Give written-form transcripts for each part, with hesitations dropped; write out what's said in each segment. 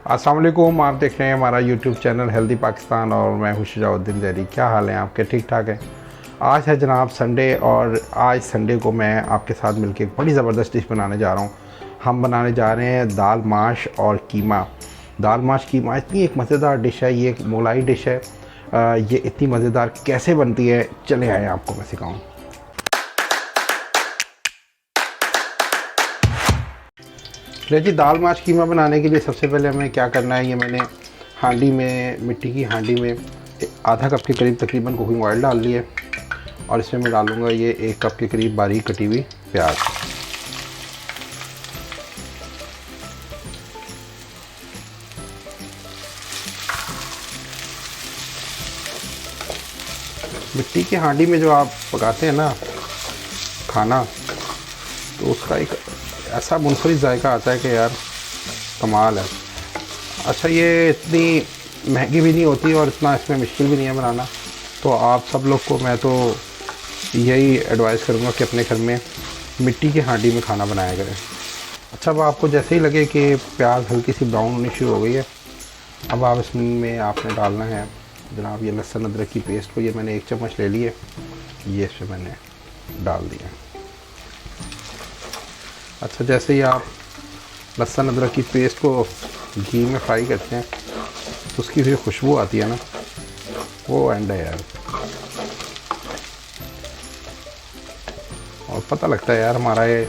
अस्सलाम वालेकुम। आप देख रहे हैं हमारा यूट्यूब चैनल हेल्दी पाकिस्तान और मैं हूं शुजाउद्दीन ज़हरी। क्या हाल है आपके? ठीक ठाक है। आज है जनाब संडे और आज संडे को मैं आपके साथ मिलकर एक बड़ी ज़बरदस्त डिश बनाने जा रहा हूं। हम बनाने जा रहे हैं दाल माश और कीमा। दाल माश कीमा इतनी एक मज़ेदार डिश है, ये एक मोलाई डिश है। ये इतनी मज़ेदार कैसे बनती है, चले आए आपको मैं सिखाऊँ। ले जी, दाल माश कीमा बनाने के लिए सबसे पहले हमें क्या करना है, ये मैंने हांडी में, मिट्टी की हांडी में आधा कप के करीब तकरीबन कुकिंग ऑयल डाल ली है और इसमें मैं डालूँगा ये 1 कप के करीब बारीक कटी हुई प्याज। मिट्टी की हांडी में जो आप पकाते हैं ना खाना, तो उसका एक ऐसा मुनफरिद जायका आता है कि यार कमाल है। अच्छा, ये इतनी महंगी भी नहीं होती और इतना इसमें मुश्किल भी नहीं है बनाना। तो आप सब लोग को मैं तो यही एडवाइस करूँगा कि अपने घर में मिट्टी की हांडी में खाना बनाया करें। अच्छा, अब आपको जैसे ही लगे कि प्याज हल्की सी ब्राउन होनी शुरू हो गई है, अब आप इसमें आपने डालना है जनाब ये लहसुन अदरक की पेस्ट को। ये मैंने 1 चम्मच ले ली है, ये इसमें मैंने डाल दिया। अच्छा, जैसे ही आप लहसुन अदरक की पेस्ट को घी में फ्राई करते हैं तो उसकी जो खुशबू आती है ना, वो एंड है यार। और पता लगता है यार हमारा ये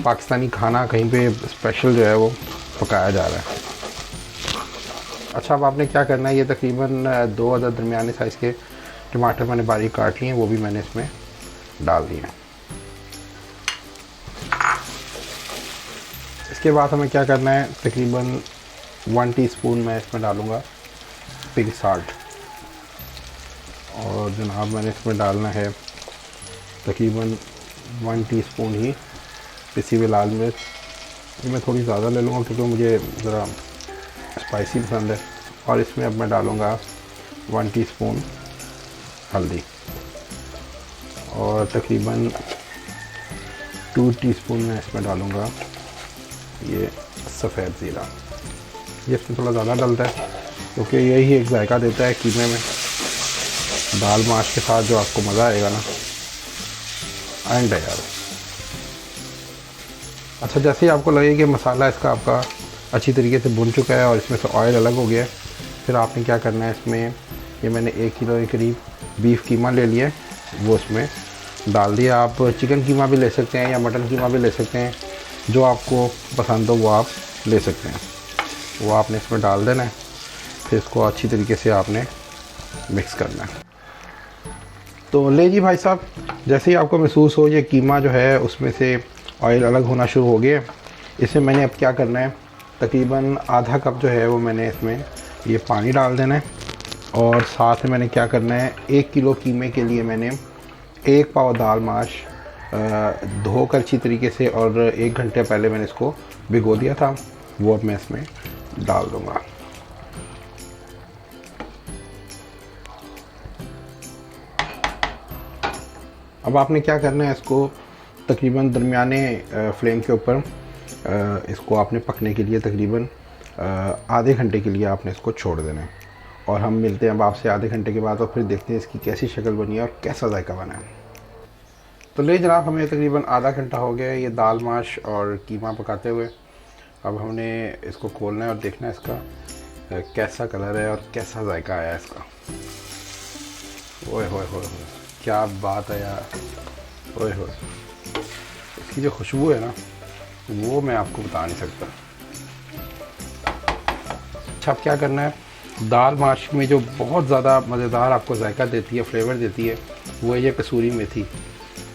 पाकिस्तानी खाना कहीं पे स्पेशल जो है वो पकाया जा रहा है। अच्छा, अब आपने क्या करना है, ये तकरीबन 2 अदद दरमियाने साइज़ के टमाटर मैंने बारीक काट लिए हैं, वो भी मैंने इसमें डाल दिए हैं। इसके बाद हमें क्या करना है, तकरीबन 1 टीस्पून मैं इसमें डालूँगा पिंक साल्ट। और जनाब मैंने इसमें डालना है तकरीबन 1 टीस्पून ही पिसी हुई लाल मिर्च। ये मैं थोड़ी ज़्यादा ले लूँगा क्योंकि मुझे ज़रा स्पाइसी पसंद है। और इसमें अब मैं डालूँगा 1 टीस्पून हल्दी और तकरीबन 2 टीस्पून मैं इसमें डालूँगा ये सफ़ेद ज़ीरा। ये इसमें थोड़ा ज़्यादा डलता है क्योंकि यही एक जायका देता है कीमे में। दाल माश के साथ जो आपको मज़ा आएगा ना, एंड है यार। अच्छा, जैसे ही आपको लगे कि मसाला इसका आपका अच्छी तरीके से भुन चुका है और इसमें से ऑयल अलग हो गया है, फिर आपने क्या करना है, इसमें ये मैंने 1 किलो के करीब बीफ कीमा ले लिया है, वो इसमें डाल दिया। आप चिकन कीमा भी ले सकते हैं या मटन कीमा भी ले सकते हैं, जो आपको पसंद हो वो आप ले सकते हैं। वो आपने इसमें डाल देना है, फिर इसको अच्छी तरीके से आपने मिक्स करना है। तो ले जी भाई साहब, जैसे ही आपको महसूस हो ये कीमा जो है उसमें से ऑयल अलग होना शुरू हो गया, इसमें मैंने अब क्या करना है, तकरीबन आधा कप जो है वो मैंने इसमें ये पानी डाल देना है। और साथ में मैंने क्या करना है, 1 किलो कीमे के लिए मैंने 1 पाव दाल माश धोकर अच्छी तरीके से और 1 घंटे पहले मैंने इसको भिगो दिया था, वो अब मैं इसमें डाल दूँगा। अब आपने क्या करना है, इसको तकरीबन दरमियाने फ्लेम के ऊपर इसको आपने पकने के लिए तकरीबन आधे घंटे के लिए आपने इसको छोड़ देना है। और हम मिलते हैं अब आपसे आधे घंटे के बाद और फिर देखते हैं इसकी कैसी शक्ल बनी है और कैसा जायका बना है। तो ले जनाब, हमें तकरीबन आधा घंटा हो गया है ये दाल माश और कीमा पकाते हुए। अब हमने इसको खोलना है और देखना है इसका कैसा कलर है और कैसा जायका आया है इसका। ओए होए होए होए, क्या बात है यार। ओए होए, इसकी जो खुशबू है ना, वो मैं आपको बता नहीं सकता। अच्छा, अब क्या करना है, दाल माश में जो बहुत ज़्यादा मज़ेदार आपको जायका देती है, फ्लेवर देती है, वो है ये कसूरी मेथी।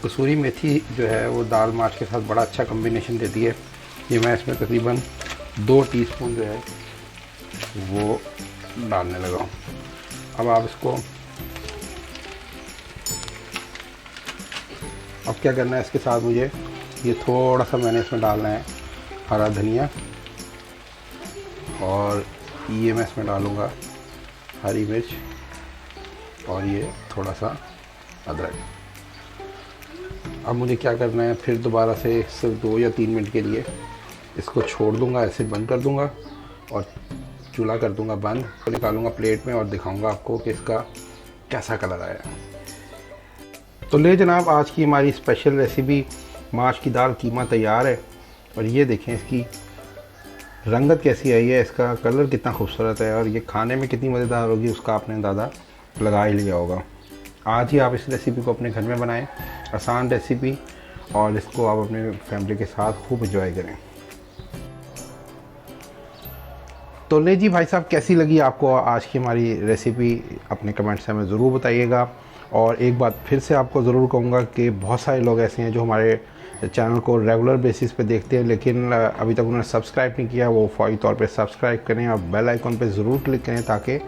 कसूरी मेथी जो है वो दाल माश के साथ बड़ा अच्छा कॉम्बिनेशन देती है। ये मैं इसमें तकरीबन 2 टीस्पून जो है वो डालने लगा हूँ। अब आप इसको, अब क्या करना है, इसके साथ मुझे ये थोड़ा सा मैंने इसमें डालना है हरा धनिया और ये मैं इसमें डालूँगा हरी मिर्च और ये थोड़ा सा अदरक। अब मुझे क्या करना है, फिर दोबारा से सिर्फ 2 या 3 मिनट के लिए इसको छोड़ दूँगा, ऐसे बंद कर दूँगा और चूल्हा कर दूंगा बंद, तो निकालूंगा प्लेट में और दिखाऊंगा आपको कि इसका कैसा कलर आया। तो ले जनाब, आज की हमारी स्पेशल रेसिपी माश की दाल कीमा तैयार है। और ये देखें इसकी रंगत कैसी आई है, इसका कलर कितना खूबसूरत है और ये खाने में कितनी मज़ेदार होगी उसका आपने अंदाज़ा लगा ही लिया होगा। आज ही आप इस रेसिपी को अपने घर में बनाएं, आसान रेसिपी, और इसको आप अपने फैमिली के साथ खूब एंजॉय करें। तो ले जी भाई साहब, कैसी लगी आपको आज की हमारी रेसिपी, अपने कमेंट से हमें ज़रूर बताइएगा। और एक बात फिर से आपको ज़रूर कहूँगा कि बहुत सारे लोग ऐसे हैं जो हमारे चैनल को रेगुलर बेसिस पे देखते हैं लेकिन अभी तक उन्होंने सब्सक्राइब नहीं किया। वो फ़ौरी तौर पे सब्सक्राइब करें और बेल आइकन पे ज़रूर क्लिक करें ताकि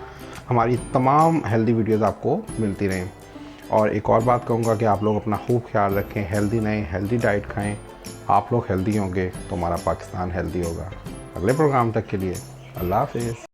हमारी तमाम हेल्दी वीडियोज़ आपको मिलती रहें। और एक और बात कहूँगा कि आप लोग अपना खूब ख्याल रखें, हेल्दी रहें, हेल्दी डाइट खाएँ। आप लोग हेल्दी होंगे तो हमारा पाकिस्तान हेल्दी होगा। अगले प्रोग्राम तक के लिए अल्लाह हाफ़िज़।